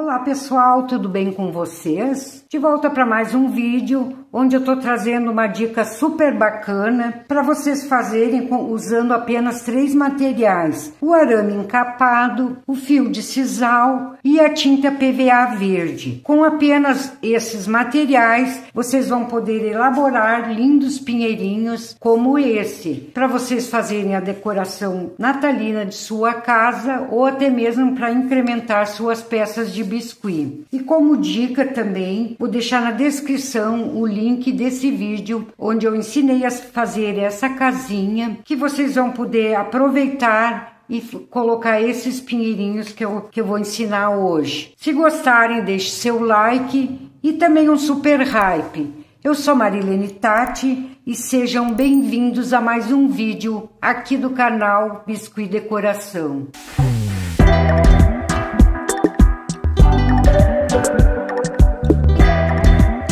Olá pessoal, tudo bem com vocês? De volta para mais um vídeo onde eu tô trazendo uma dica super bacana para vocês fazerem usando apenas 3 materiais: o arame encapado, o fio de sisal e a tinta PVA verde. Com apenas esses materiais, vocês vão poder elaborar lindos pinheirinhos como esse, para vocês fazerem a decoração natalina de sua casa ou até mesmo para incrementar suas peças de biscuit. E como dica também, vou deixar na descrição o link desse vídeo onde eu ensinei a fazer essa casinha, que vocês vão poder aproveitar e colocar esses pinheirinhos que eu vou ensinar hoje. Se gostarem, deixe seu like e também um super hype. Eu sou Marilene Tati e sejam bem-vindos a mais um vídeo aqui do canal Biscuit Decoração.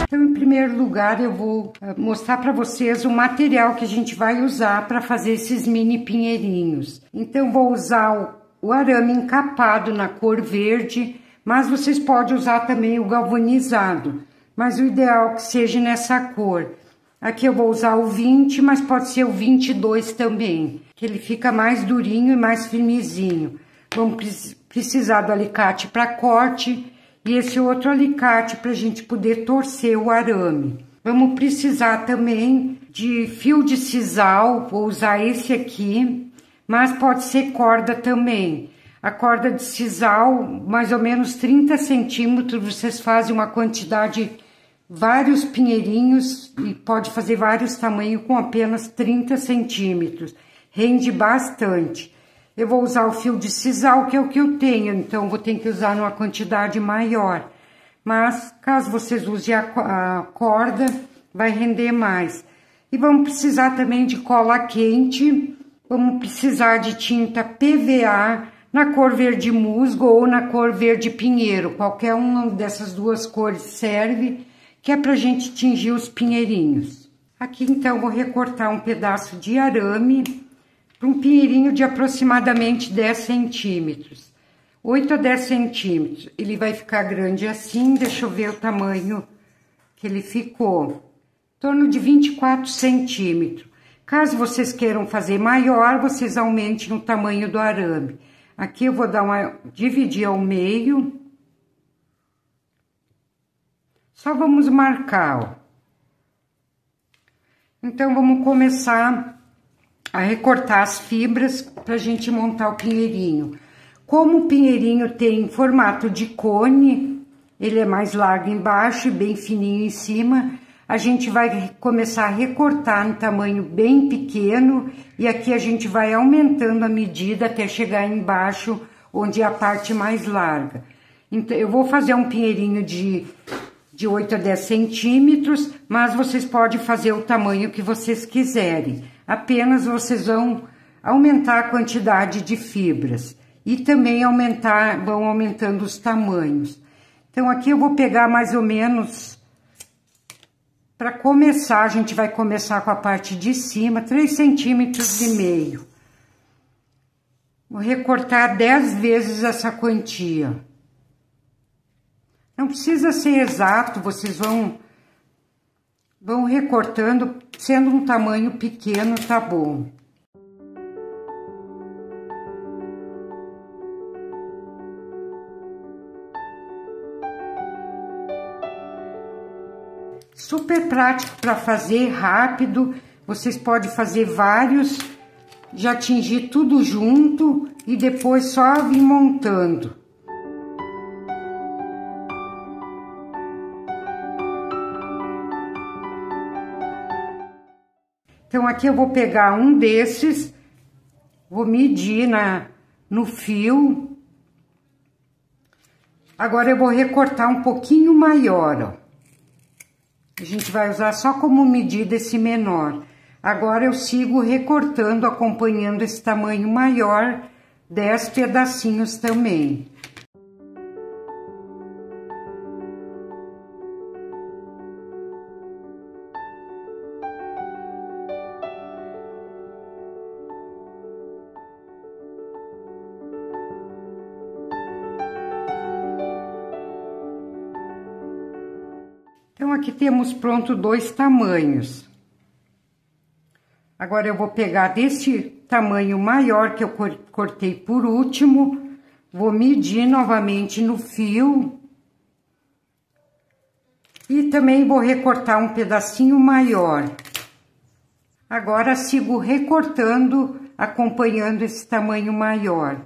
Então, em primeiro lugar, eu vou mostrar para vocês o material que a gente vai usar para fazer esses mini pinheirinhos. Então, vou usar o arame encapado na cor verde, mas vocês podem usar também o galvanizado, mas o ideal é que seja nessa cor. Aqui eu vou usar o 20, mas pode ser o 22 também, que ele fica mais durinho e mais firmezinho. Vamos precisar do alicate para corte e esse outro alicate para a gente poder torcer o arame. Vamos precisar também de fio de sisal, vou usar esse aqui, mas pode ser corda também. A corda de sisal, mais ou menos 30 centímetros, vocês fazem uma quantidade, vários pinheirinhos e pode fazer vários tamanhos com apenas 30 centímetros. Rende bastante. Eu vou usar o fio de sisal, que é o que eu tenho, então vou ter que usar numa quantidade maior. Mas, caso vocês usem a corda, vai render mais. E vamos precisar também de cola quente, vamos precisar de tinta PVA na cor verde musgo ou na cor verde pinheiro. Qualquer uma dessas duas cores serve, que é pra gente tingir os pinheirinhos. Aqui, então, vou recortar um pedaço de arame para um pinheirinho de aproximadamente 10 centímetros, 8 a 10 centímetros. Ele vai ficar grande assim, deixa eu ver o tamanho que ele ficou, em torno de 24 centímetros. Caso vocês queiram fazer maior, vocês aumentem o tamanho do arame. Aqui eu vou dividir ao meio. Só vamos marcar, ó. Então, vamos começar a recortar as fibras para a gente montar o pinheirinho. Como o pinheirinho tem formato de cone, ele é mais largo embaixo e bem fininho em cima, a gente vai começar a recortar em tamanho bem pequeno e aqui a gente vai aumentando a medida até chegar embaixo, onde é a parte mais larga. Então, eu vou fazer um pinheirinho de 8 a 10 centímetros, mas vocês podem fazer o tamanho que vocês quiserem. Apenas vocês vão aumentar a quantidade de fibras e também vão aumentando os tamanhos. Então, aqui eu vou pegar mais ou menos, para começar, a gente vai começar com a parte de cima, 3,5 centímetros. Vou recortar 10 vezes essa quantia. Não precisa ser exato, vocês vão recortando, sendo um tamanho pequeno, tá bom. Super prático para fazer, rápido, vocês podem fazer vários, já atingir tudo junto e depois só vir montando. Então, aqui eu vou pegar um desses, vou medir no fio. Agora, eu vou recortar um pouquinho maior, ó. A gente vai usar só como medida esse menor. Agora, eu sigo recortando, acompanhando esse tamanho maior, 10 pedacinhos também. Então, aqui temos pronto 2 tamanhos. Agora, eu vou pegar desse tamanho maior que eu cortei por último, vou medir novamente no fio. E também vou recortar um pedacinho maior. Agora, sigo recortando, acompanhando esse tamanho maior.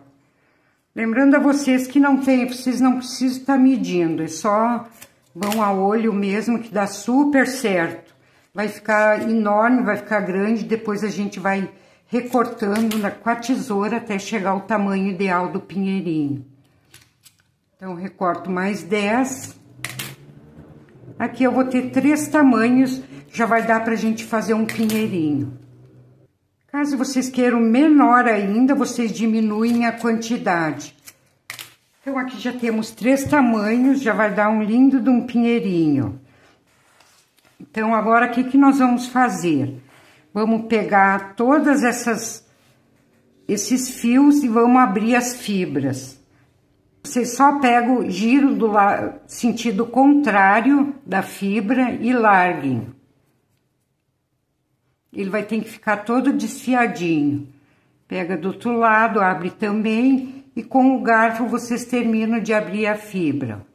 Lembrando a vocês que vocês não precisam estar medindo, é só vão a olho mesmo que dá super certo. Vai ficar enorme, vai ficar grande, depois a gente vai recortando com a tesoura até chegar ao tamanho ideal do pinheirinho. Então, recorto mais 10. Aqui eu vou ter 3 tamanhos, já vai dar pra gente fazer um pinheirinho. Caso vocês queiram menor ainda, vocês diminuem a quantidade. Então, aqui já temos 3 tamanhos, já vai dar um lindo de um pinheirinho. Então, agora, o que nós vamos fazer? Vamos pegar todas esses fios e vamos abrir as fibras. Vocês só pegam, giro do sentido contrário da fibra e larguem. Ele vai ter que ficar todo desfiadinho. Pega do outro lado, abre também e com o garfo vocês terminam de abrir a fibra.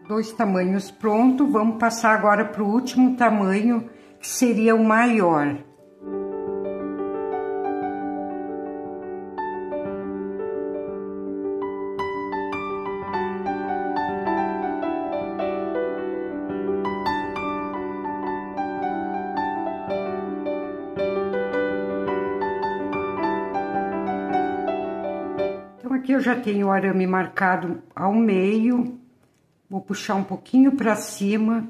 Dois tamanhos pronto, vamos passar agora para o último tamanho, que seria o maior. Então, aqui eu já tenho o arame marcado ao meio. Vou puxar um pouquinho para cima.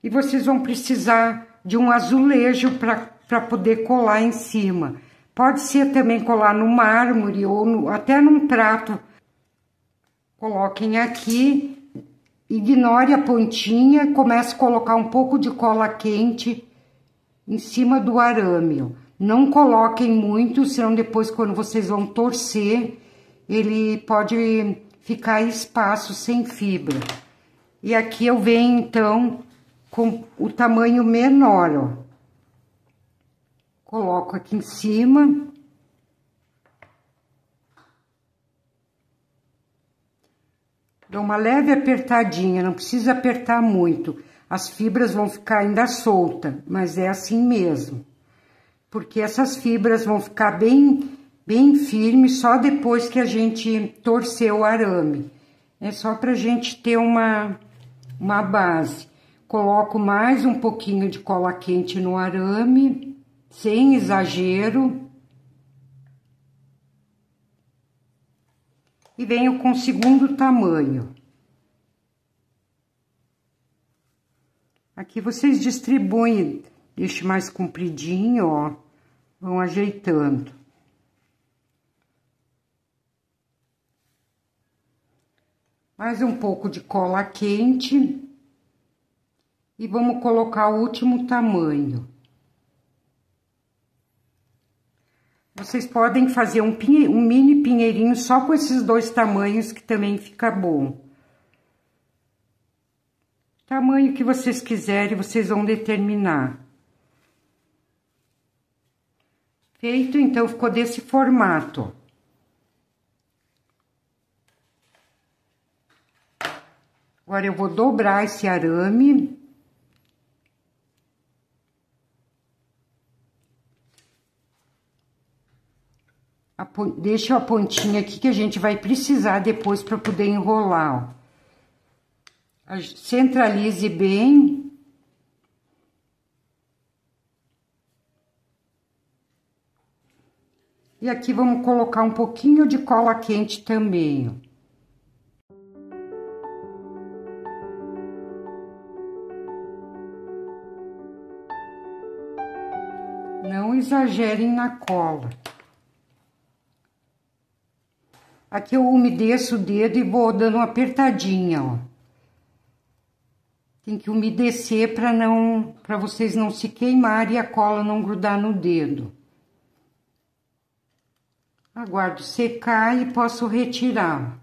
E vocês vão precisar de um azulejo para poder colar em cima. Pode ser também colar no mármore ou até num prato. Coloquem aqui, ignore a pontinha, comece a colocar um pouco de cola quente em cima do arame. Não coloquem muito, senão depois quando vocês vão torcer, ele pode ficar espaço sem fibra. E aqui eu venho, então, com o tamanho menor, ó. Coloco aqui em cima. Dou uma leve apertadinha, não precisa apertar muito. As fibras vão ficar ainda soltas, mas é assim mesmo. Porque essas fibras vão ficar bem firme só depois que a gente torcer o arame. É só pra gente ter uma base. Coloco mais um pouquinho de cola quente no arame, sem exagero. E venho com o segundo tamanho. Aqui vocês distribuem, deixe mais compridinho, ó. Vão ajeitando. Mais um pouco de cola quente. E vamos colocar o último tamanho. Vocês podem fazer um mini pinheirinho só com esses 2 tamanhos, que também fica bom. Tamanho que vocês quiserem, vocês vão determinar. Feito, então, ficou desse formato. Agora, eu vou dobrar esse arame. Deixa a pontinha aqui que a gente vai precisar depois para poder enrolar, ó. Centralize bem. E aqui vamos colocar um pouquinho de cola quente também, ó. Não exagerem na cola. Aqui eu umedeço o dedo e vou dando uma apertadinha, ó. Tem que umedecer para vocês não se queimarem e a cola não grudar no dedo. Aguardo secar e posso retirar.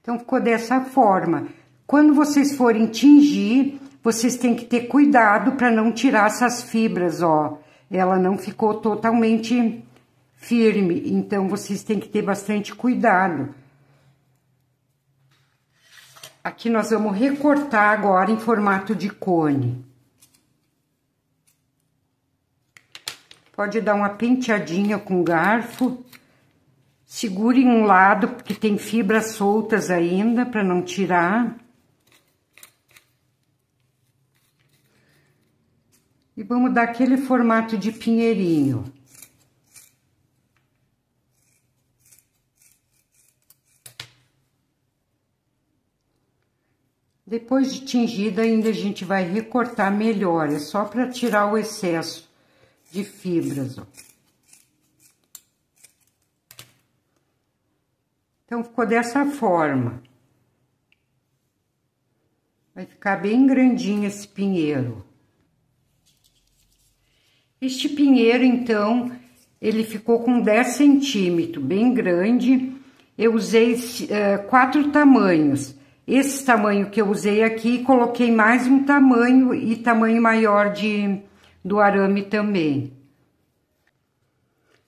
Então, ficou dessa forma. Quando vocês forem tingir, vocês têm que ter cuidado para não tirar essas fibras, ó. Ela não ficou totalmente firme, então vocês têm que ter bastante cuidado. Aqui nós vamos recortar agora em formato de cone. Pode dar uma penteadinha com garfo. Segure um lado, porque tem fibras soltas ainda, para não tirar. E vamos dar aquele formato de pinheirinho. Depois de tingida, ainda a gente vai recortar melhor, é só para tirar o excesso de fibras, ó. Então, ficou dessa forma. Vai ficar bem grandinho esse pinheiro. Este pinheiro, então, ele ficou com 10 centímetros, bem grande. Eu usei 4 tamanhos. Esse tamanho que eu usei aqui, coloquei mais um tamanho e tamanho maior do arame também.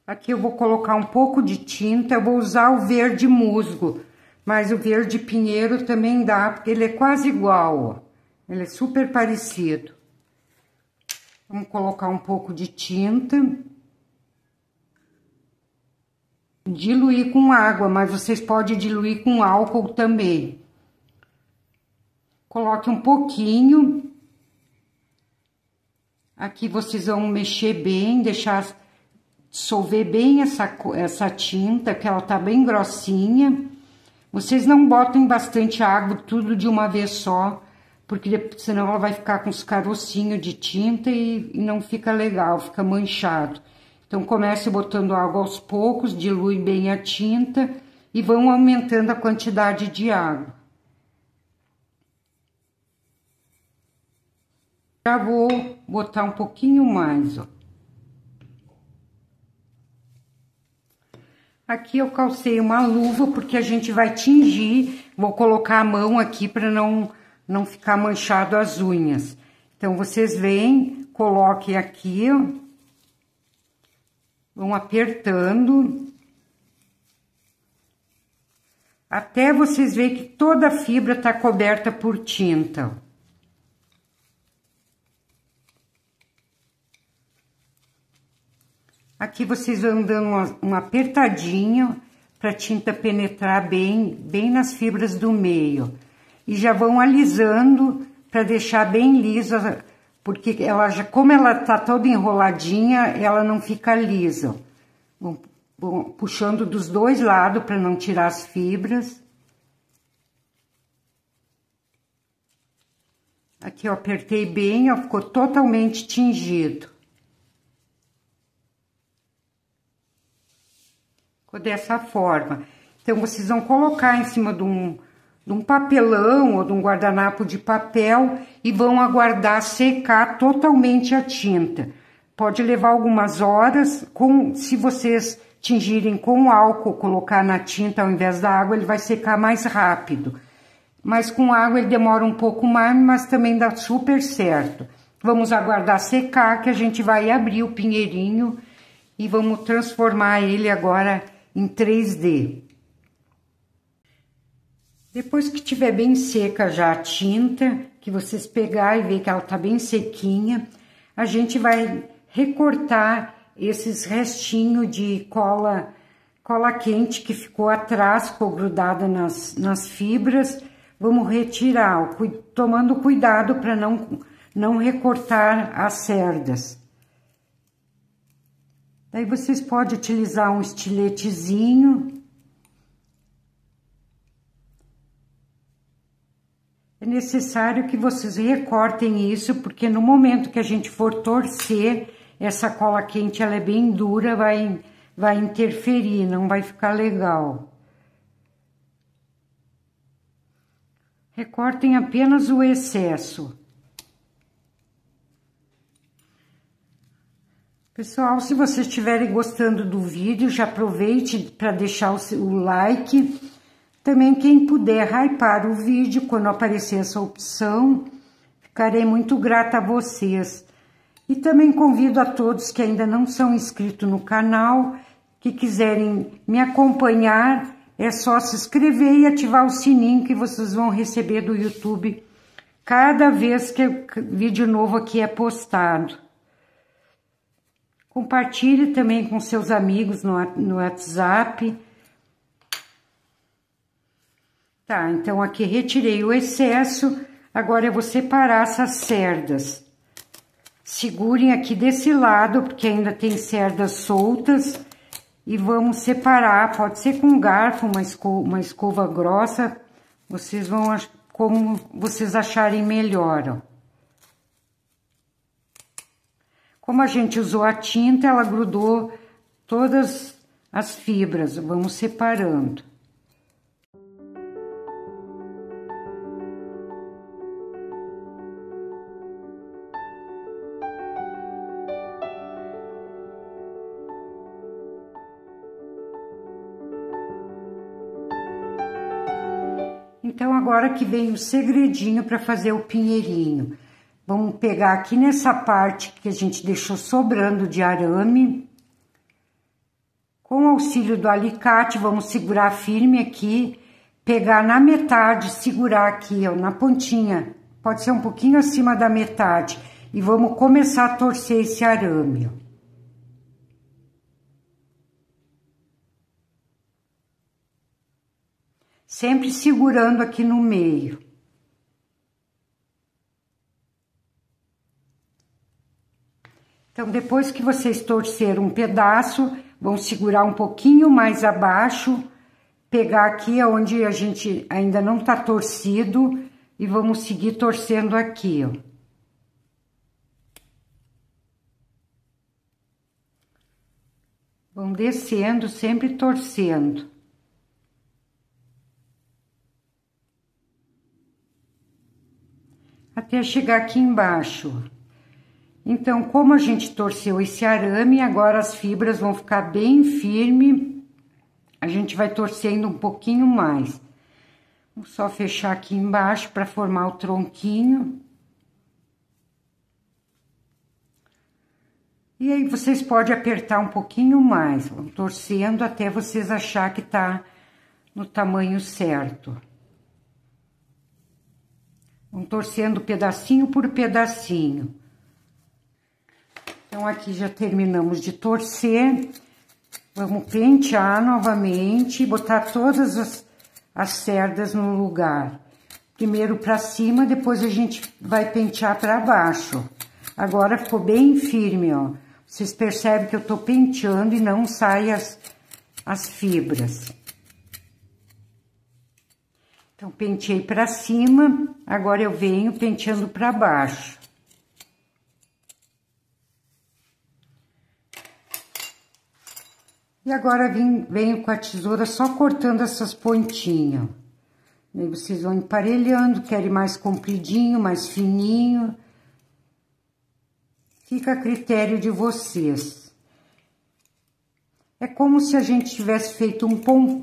Aqui eu vou colocar um pouco de tinta, eu vou usar o verde musgo, mas o verde pinheiro também dá, porque ele é quase igual, ó. Ele é super parecido. Vamos colocar um pouco de tinta. Diluir com água, mas vocês podem diluir com álcool também. Coloque um pouquinho. Aqui vocês vão mexer bem, deixar dissolver bem essa tinta, que ela tá bem grossinha. Vocês não botem bastante água, tudo de uma vez só, porque senão ela vai ficar com os carocinhos de tinta e não fica legal, fica manchado. Então, comece botando água aos poucos, dilui bem a tinta e vão aumentando a quantidade de água. Já vou botar um pouquinho mais, ó. Aqui eu calcei uma luva, porque a gente vai tingir. Vou colocar a mão aqui para não ficar manchado as unhas. Então, vocês vêm, coloquem aqui, ó. Vão apertando. Até vocês verem que toda a fibra tá coberta por tinta, ó. Aqui vocês vão dando uma apertadinha para a tinta penetrar bem nas fibras do meio. E já vão alisando para deixar bem lisa, porque como ela tá toda enroladinha, ela não fica lisa. Vão puxando dos dois lados para não tirar as fibras. Aqui eu apertei bem, ó, ficou totalmente tingido. Dessa forma. Então, vocês vão colocar em cima de um papelão ou de um guardanapo de papel e vão aguardar secar totalmente a tinta. Pode levar algumas horas, se vocês tingirem com álcool, colocar na tinta ao invés da água, ele vai secar mais rápido. Mas com água ele demora um pouco mais, mas também dá super certo. Vamos aguardar secar, que a gente vai abrir o pinheirinho e vamos transformar ele agora em 3D. Depois que tiver bem seca já a tinta, que vocês pegar e ver que ela tá bem sequinha, a gente vai recortar esses restinhos de cola quente que ficou atrás, ficou grudada nas fibras. Vamos retirar, tomando cuidado para não recortar as cerdas. Daí vocês podem utilizar um estiletezinho. É necessário que vocês recortem isso, porque no momento que a gente for torcer, essa cola quente ela é bem dura, vai interferir, não vai ficar legal. Recortem apenas o excesso. Pessoal, se vocês estiverem gostando do vídeo, já aproveite para deixar o like. Também quem puder hypar o vídeo quando aparecer essa opção, ficarei muito grata a vocês. E também convido a todos que ainda não são inscritos no canal, que quiserem me acompanhar, é só se inscrever e ativar o sininho que vocês vão receber do YouTube cada vez que vídeo novo aqui é postado. Compartilhe também com seus amigos no WhatsApp. Tá, então aqui retirei o excesso, agora eu vou separar essas cerdas. Segurem aqui desse lado, porque ainda tem cerdas soltas, e vamos separar, pode ser com um garfo, uma escova grossa, vocês vão, como vocês acharem melhor, ó. Como a gente usou a tinta, ela grudou todas as fibras, vamos separando. Então, agora que vem o segredinho para fazer o pinheirinho. Vamos pegar aqui nessa parte que a gente deixou sobrando de arame. Com o auxílio do alicate, vamos segurar firme aqui, pegar na metade, segurar aqui, ó, na pontinha. Pode ser um pouquinho acima da metade. E vamos começar a torcer esse arame, ó. Sempre segurando aqui no meio. Então, depois que vocês torceram um pedaço, vão segurar um pouquinho mais abaixo, pegar aqui onde a gente ainda não tá torcido e vamos seguir torcendo aqui, ó. Vão descendo, sempre torcendo. Até chegar aqui embaixo. Então, como a gente torceu esse arame, agora as fibras vão ficar bem firme. A gente vai torcendo um pouquinho mais. Vou só fechar aqui embaixo para formar o tronquinho. E aí, vocês podem apertar um pouquinho mais. Vão torcendo até vocês achar que tá no tamanho certo. Vão torcendo pedacinho por pedacinho. Então, aqui já terminamos de torcer. Vamos pentear novamente e botar todas as cerdas no lugar. Primeiro para cima, depois a gente vai pentear para baixo. Agora ficou bem firme, ó. Vocês percebem que eu tô penteando e não saem as fibras. Então, penteei para cima, agora eu venho penteando para baixo. E agora venho com a tesoura só cortando essas pontinhas. Aí vocês vão emparelhando, querem mais compridinho, mais fininho. Fica a critério de vocês. É como se a gente tivesse feito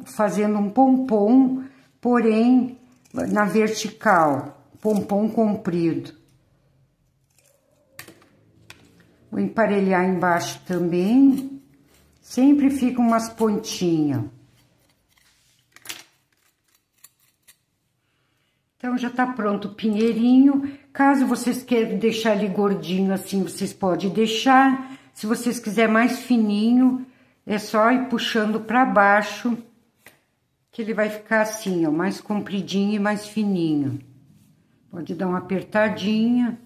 fazendo um pompom, porém na vertical, pompom comprido. Vou emparelhar embaixo também. Sempre ficam umas pontinhas. Então, já tá pronto o pinheirinho. Caso vocês queiram deixar ele gordinho assim, vocês podem deixar. Se vocês quiserem mais fininho, é só ir puxando para baixo, que ele vai ficar assim, ó, mais compridinho e mais fininho. Pode dar uma apertadinha.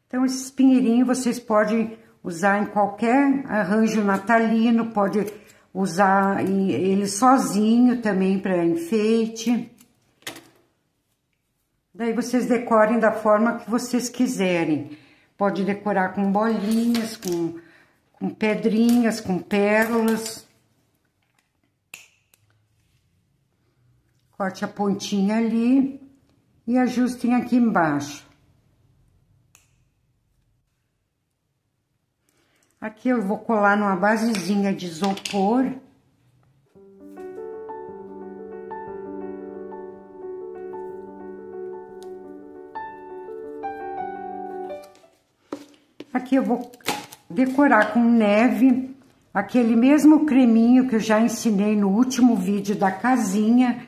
Então, esses pinheirinhos vocês podem usar em qualquer arranjo natalino, pode usar ele sozinho também para enfeite. Daí vocês decorem da forma que vocês quiserem. Pode decorar com bolinhas, com pedrinhas, com pérolas. Corte a pontinha ali e ajustem aqui embaixo. Aqui eu vou colar numa basezinha de isopor. Aqui eu vou decorar com neve, aquele mesmo creminho que eu já ensinei no último vídeo da casinha.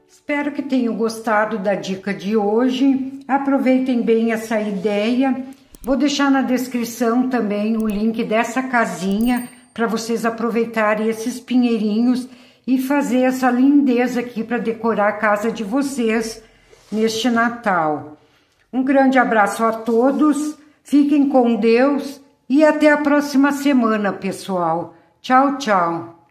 Espero que tenham gostado da dica de hoje. Aproveitem bem essa ideia. Vou deixar na descrição também o link dessa casinha para vocês aproveitarem esses pinheirinhos e fazer essa lindeza aqui para decorar a casa de vocês neste Natal. Um grande abraço a todos, fiquem com Deus e até a próxima semana, pessoal. Tchau, tchau!